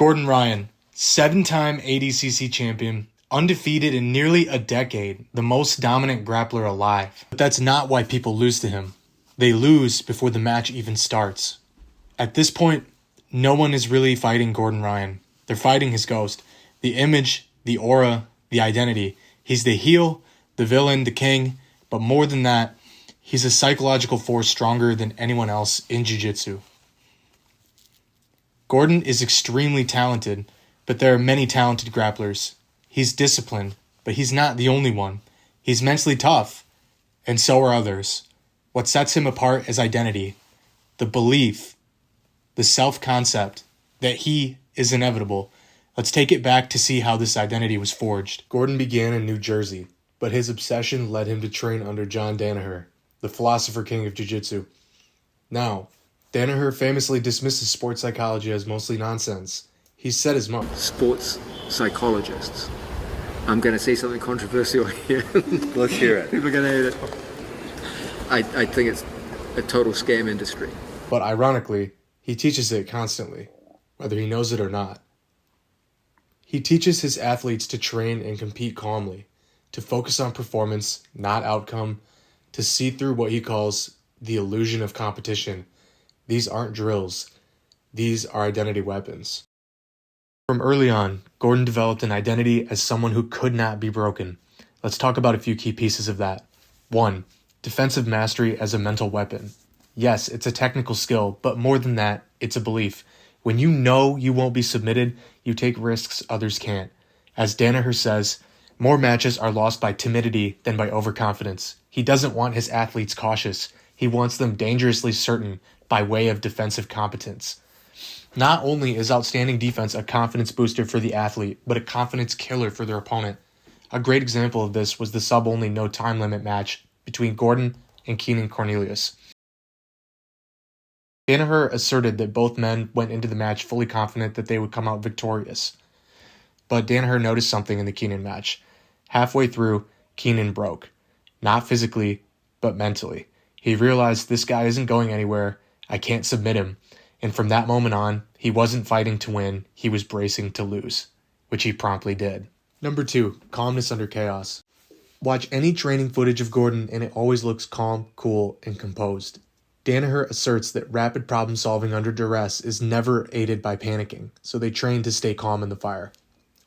Gordon Ryan, 7-time ADCC champion, undefeated in nearly a decade, the most dominant grappler alive. But that's not why people lose to him. They lose before the match even starts. At this point, no one is really fighting Gordon Ryan. They're fighting his ghost. The image, the aura, the identity. He's the heel, the villain, the king, but more than that, he's a psychological force stronger than anyone else in jiu-jitsu. Gordon is extremely talented, but there are many talented grapplers. He's disciplined, but he's not the only one. He's mentally tough, and so are others. What sets him apart is identity, the belief, the self-concept that he is inevitable. Let's take it back to see how this identity was forged. Gordon began in New Jersey, but his obsession led him to train under John Danaher, the philosopher king of jiu-jitsu. Now, Danaher famously dismisses sports psychology as mostly nonsense. He said as much. Sports psychologists. I'm going to say something controversial here. Let's hear it. People are going to hate it. I think it's a total scam industry. But ironically, he teaches it constantly, whether he knows it or not. He teaches his athletes to train and compete calmly, to focus on performance, not outcome, to see through what he calls the illusion of competition. These aren't drills. These are identity weapons. From early on, Gordon developed an identity as someone who could not be broken. Let's talk about a few key pieces of that. 1. Defensive mastery as a mental weapon. Yes, it's a technical skill, but more than that, it's a belief. When you know you won't be submitted, you take risks others can't. As Danaher says, more matches are lost by timidity than by overconfidence. He doesn't want his athletes cautious. He wants them dangerously certain by way of defensive competence. Not only is outstanding defense a confidence booster for the athlete, but a confidence killer for their opponent. A great example of this was the sub-only no time limit match between Gordon and Keenan Cornelius. Danaher asserted that both men went into the match fully confident that they would come out victorious. But Danaher noticed something in the Keenan match. Halfway through, Keenan broke. Not physically, but mentally. He realized this guy isn't going anywhere. I can't submit him. And from that moment on, he wasn't fighting to win, he was bracing to lose, which he promptly did. Number 2, calmness under chaos. Watch any training footage of Gordon and it always looks calm, cool, and composed. Danaher asserts that rapid problem solving under duress is never aided by panicking, so they train to stay calm in the fire.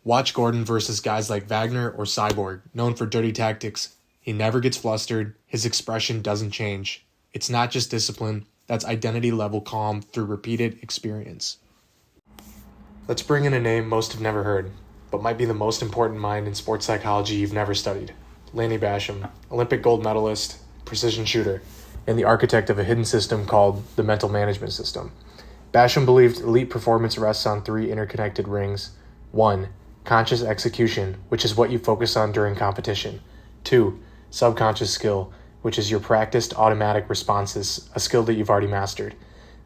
Watch Gordon versus guys like Wagner or Cyborg, known for dirty tactics. He never gets flustered, his expression doesn't change. It's not just discipline, that's identity level calm through repeated experience. Let's bring in a name most have never heard, but might be the most important mind in sports psychology you've never studied. Basham, Olympic gold medalist, precision shooter, and the architect of a hidden system called the mental management system. Basham believed elite performance rests on 3 interconnected rings. 1. Conscious execution, which is what you focus on during competition. 2. Subconscious skill, which is your practiced automatic responses, a skill that you've already mastered.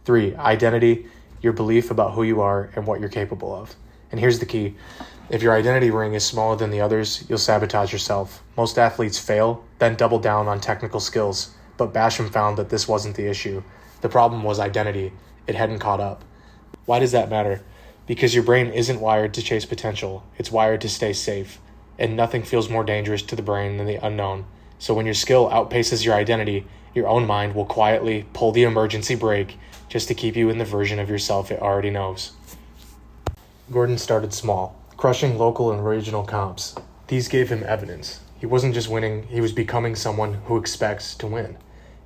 3. Identity, your belief about who you are and what you're capable of. And here's the key. If your identity ring is smaller than the others, you'll sabotage yourself. Most athletes fail, then double down on technical skills. But Basham found that this wasn't the issue. The problem was identity. It hadn't caught up. Why does that matter? Because your brain isn't wired to chase potential. It's wired to stay safe. And nothing feels more dangerous to the brain than the unknown. So when your skill outpaces your identity, your own mind will quietly pull the emergency brake just to keep you in the version of yourself it already knows. Gordon started small, crushing local and regional comps. These gave him evidence. He wasn't just winning, he was becoming someone who expects to win.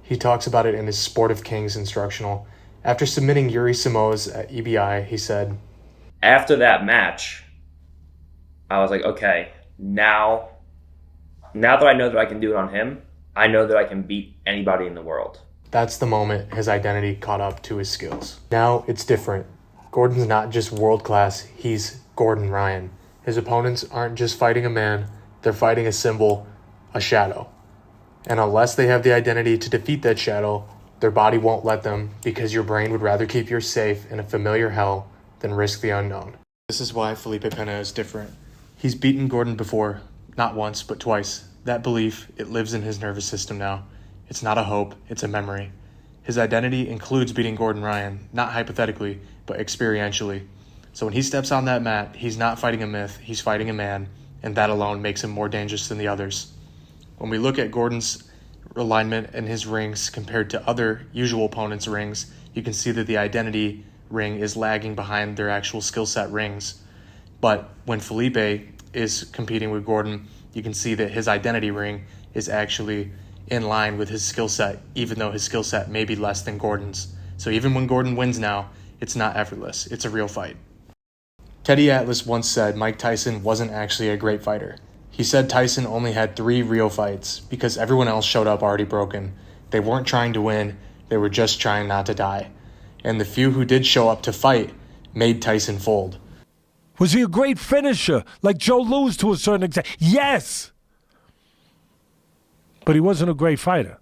He talks about it in his Sport of Kings instructional. After submitting Yuri Simoes at EBI, he said, After that match, I was like, okay, now that I know that I can do it on him, I know that I can beat anybody in the world. That's the moment his identity caught up to his skills. Now it's different. Gordon's not just world-class, he's Gordon Ryan. His opponents aren't just fighting a man, they're fighting a symbol, a shadow. And unless they have the identity to defeat that shadow, their body won't let them because your brain would rather keep yours safe in a familiar hell than risk the unknown. This is why Felipe Pena is different. He's beaten Gordon before, not once, but twice. That belief, it lives in his nervous system now. It's not a hope, it's a memory. His identity includes beating Gordon Ryan, not hypothetically, but experientially. So when he steps on that mat, he's not fighting a myth, he's fighting a man, and that alone makes him more dangerous than the others. When we look at Gordon's alignment and his rings compared to other usual opponents' rings, you can see that the identity ring is lagging behind their actual skill set rings. But when Felipe is competing with Gordon, you can see that his identity ring is actually in line with his skill set, even though his skill set may be less than Gordon's. So even when Gordon wins now, it's not effortless. It's a real fight. Teddy Atlas once said Mike Tyson wasn't actually a great fighter. He said Tyson only had 3 real fights because everyone else showed up already broken. They weren't trying to win, they were just trying not to die. And the few who did show up to fight made Tyson fold. Was he a great finisher, like Joe Louis to a certain extent? Yes! But he wasn't a great fighter.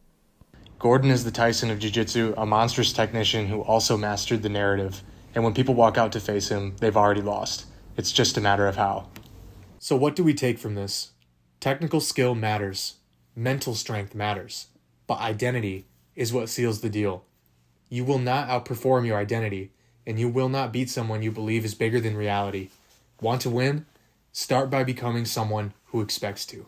Gordon is the Tyson of jiu-jitsu, a monstrous technician who also mastered the narrative. And when people walk out to face him, they've already lost. It's just a matter of how. So what do we take from this? Technical skill matters. Mental strength matters. But identity is what seals the deal. You will not outperform your identity, and you will not beat someone you believe is bigger than reality. Want to win? Start by becoming someone who expects to.